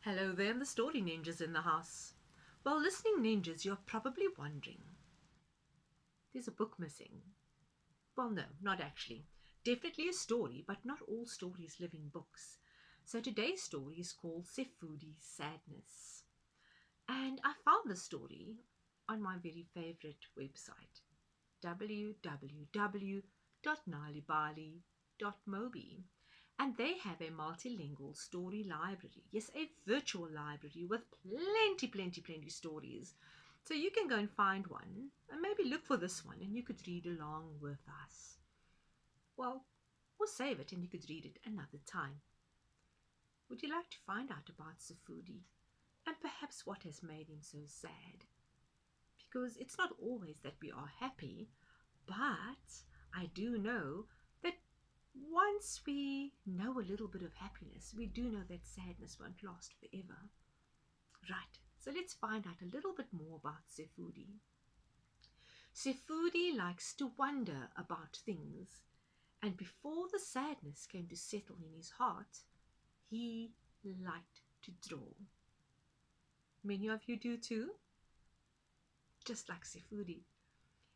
Hello there, the story ninjas in the house. Well, listening ninjas, you're probably wondering, there's a book missing. Well, no, not actually. Definitely a story, but not all stories live in books. So today's story is called Sefudis Sadness. And I found the story on my very favorite website, www.ibali.mobi. And they have a multilingual story library. Yes, a virtual library with plenty stories. So you can go and find one and maybe look for this one and you could read along with us. Well, or save it and you could read it another time. Would you like to find out about Sefudi and perhaps what has made him so sad? Because it's not always that we are happy, but I do know that once we know a little bit of happiness, we do know that sadness won't last forever. Right, so let's find out a little bit more about Sefudi. Sefudi likes to wonder about things, and before the sadness came to settle in his heart, he liked to draw. Many of you do too, just like Sefudi.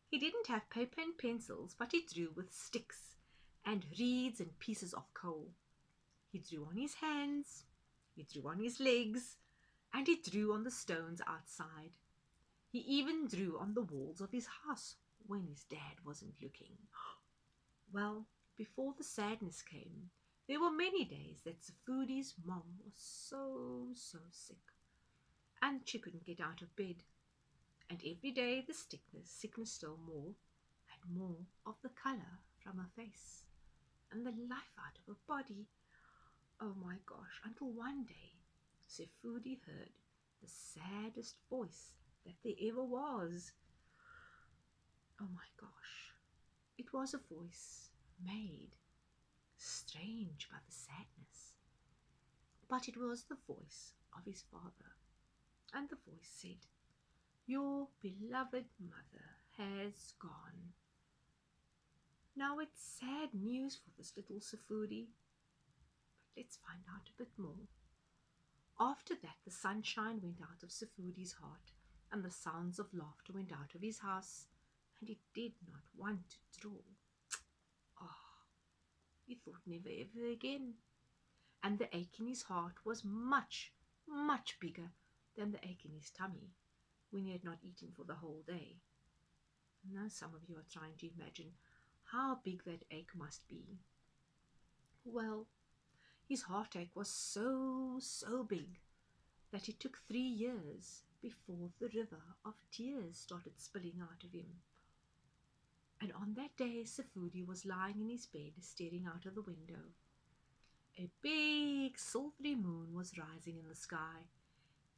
He didn't have paper and pencils, but he drew with sticks and reeds and pieces of coal. He drew on his hands, he drew on his legs, and he drew on the stones outside. He even drew on the walls of his house when his dad wasn't looking. Well, before the sadness came, there were many days that Sefudi's mom was so sick, and she couldn't get out of bed. And every day the sickness stole more and more of the color from her face and the life out of her body. Oh my gosh, until one day Sefudi heard the saddest voice that there ever was. Oh my gosh, it was a voice made strange by the sadness, but it was the voice of his father. And the voice said, "Your beloved mother has gone." Now it's sad news for this little Sefudi, but let's find out a bit more. After that, the sunshine went out of Sefudi's heart, and the sounds of laughter went out of his house, and he did not want to draw. Ah, he thought never ever again. And the ache in his heart was much bigger than the ache in his tummy when he had not eaten for the whole day. Now some of you are trying to imagine how big that ache must be. Well, his heartache was so big that it took 3 years before the river of tears started spilling out of him. And on that day, Sefudi was lying in his bed, staring out of the window. A big silvery moon was rising in the sky,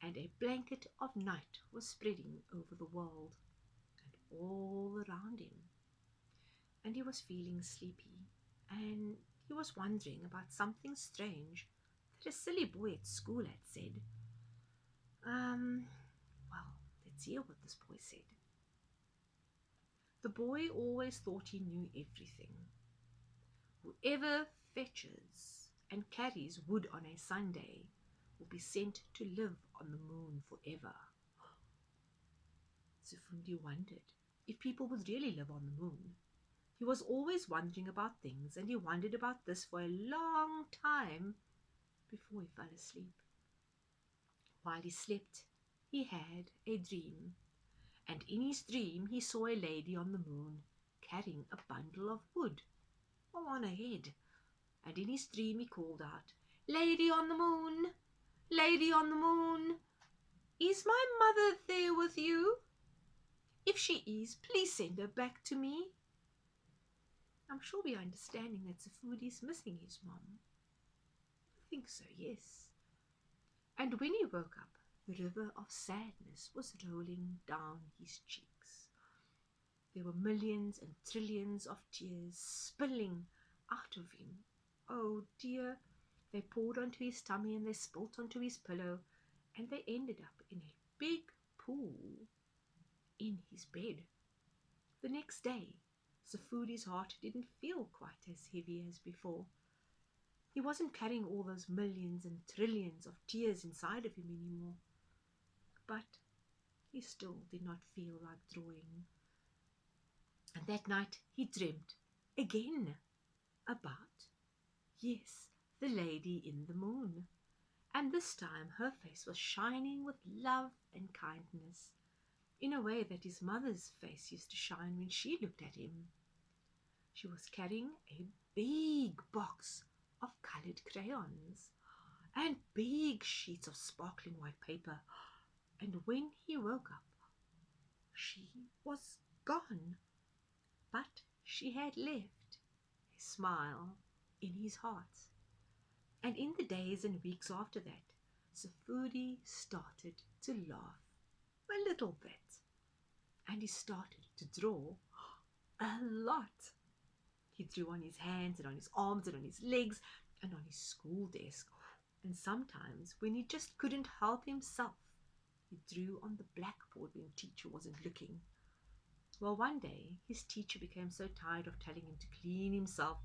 and a blanket of night was spreading over the world and all around him. And he was feeling sleepy, and he was wondering about something strange that a silly boy at school had said. Well, let's hear what this boy said. The boy always thought he knew everything. Whoever fetches and carries wood on a Sunday will be sent to live on the moon forever. Sefudi wondered if people would really live on the moon. He was always wondering about things, and he wondered about this for a long time before he fell asleep. While he slept, he had a dream, and in his dream he saw a lady on the moon carrying a bundle of wood on her head. And in his dream he called out, "Lady on the moon, lady on the moon, is my mother there with you? If she is, please send her back to me." I'm sure we are understanding that Sefudi is missing his mom. I think so, yes. And when he woke up, the river of sadness was rolling down his cheeks. There were millions and trillions of tears spilling out of him. Oh dear, they poured onto his tummy and they spilt onto his pillow, and they ended up in a big pool in his bed. The next day, Sefudi's heart didn't feel quite as heavy as before. He wasn't carrying all those millions and trillions of tears inside of him anymore. But he still did not feel like drawing. And that night he dreamt again about, yes, the lady in the moon. And this time her face was shining with love and kindness, in a way that his mother's face used to shine when she looked at him. She was carrying a big box of colored crayons and big sheets of sparkling white paper. And when he woke up, she was gone, but she had left a smile in his heart. And in the days and weeks after that, Sefudi started to laugh a little bit, and he started to draw a lot. He drew on his hands and on his arms and on his legs and on his school desk. And sometimes, when he just couldn't help himself, he drew on the blackboard when teacher wasn't looking. Well, one day, his teacher became so tired of telling him to clean himself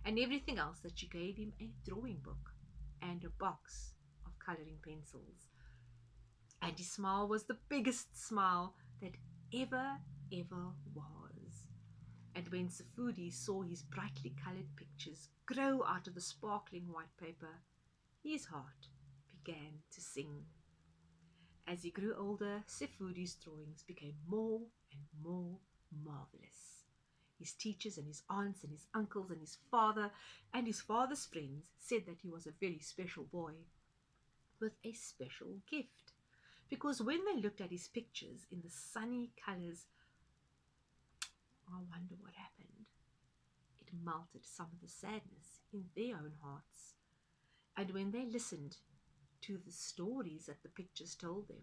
and everything else that she gave him a drawing book and a box of coloring pencils. And his smile was the biggest smile that ever was. And when Sefudi saw his brightly colored pictures grow out of the sparkling white paper, his heart began to sing. As he grew older, Sefudi's drawings became more and more marvelous. His teachers and his aunts and his uncles and his father and his father's friends said that he was a very special boy with a special gift, because when they looked at his pictures in the sunny colors, I wonder what happened. It melted some of the sadness in their own hearts. And when they listened to the stories that the pictures told them,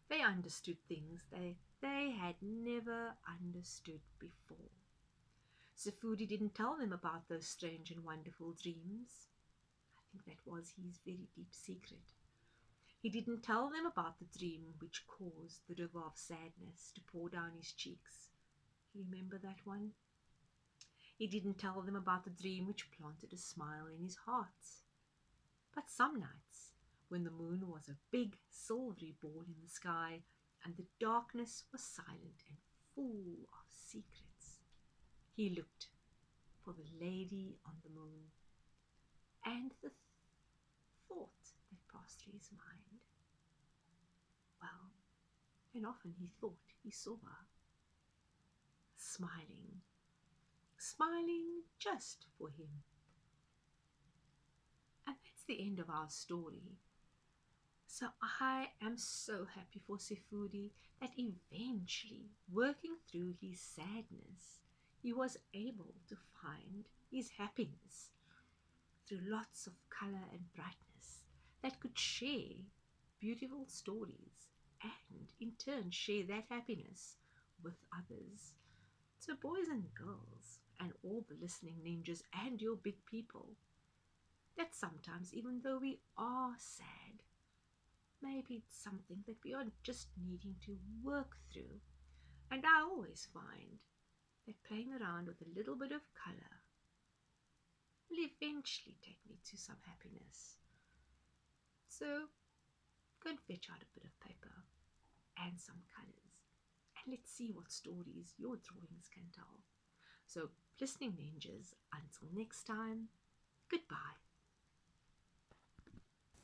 they understood things they had never understood before. Sefudi didn't tell them about those strange and wonderful dreams. I think that was his very deep secret. He didn't tell them about the dream which caused the river of sadness to pour down his cheeks. You remember that one? He didn't tell them about the dream which planted a smile in his heart. But some nights, when the moon was a big silvery ball in the sky and the darkness was silent and full of secrets, he looked for the lady on the moon, and the thought that passed through his mind, well, and often he thought he saw her, smiling just for him. And that's the end of our story. So I am so happy for Sefudi that eventually, working through his sadness, he was able to find his happiness through lots of color and brightness that could share beautiful stories and in turn share that happiness with others. So boys and girls and all the listening ninjas and your big people, that sometimes even though we are sad, maybe it's something that we are just needing to work through. And I always find that playing around with a little bit of color will eventually take me to some happiness. So go and fetch out a bit of paper and some colors, and let's see what stories your drawings can tell. So, listening ninjas, until next time, goodbye.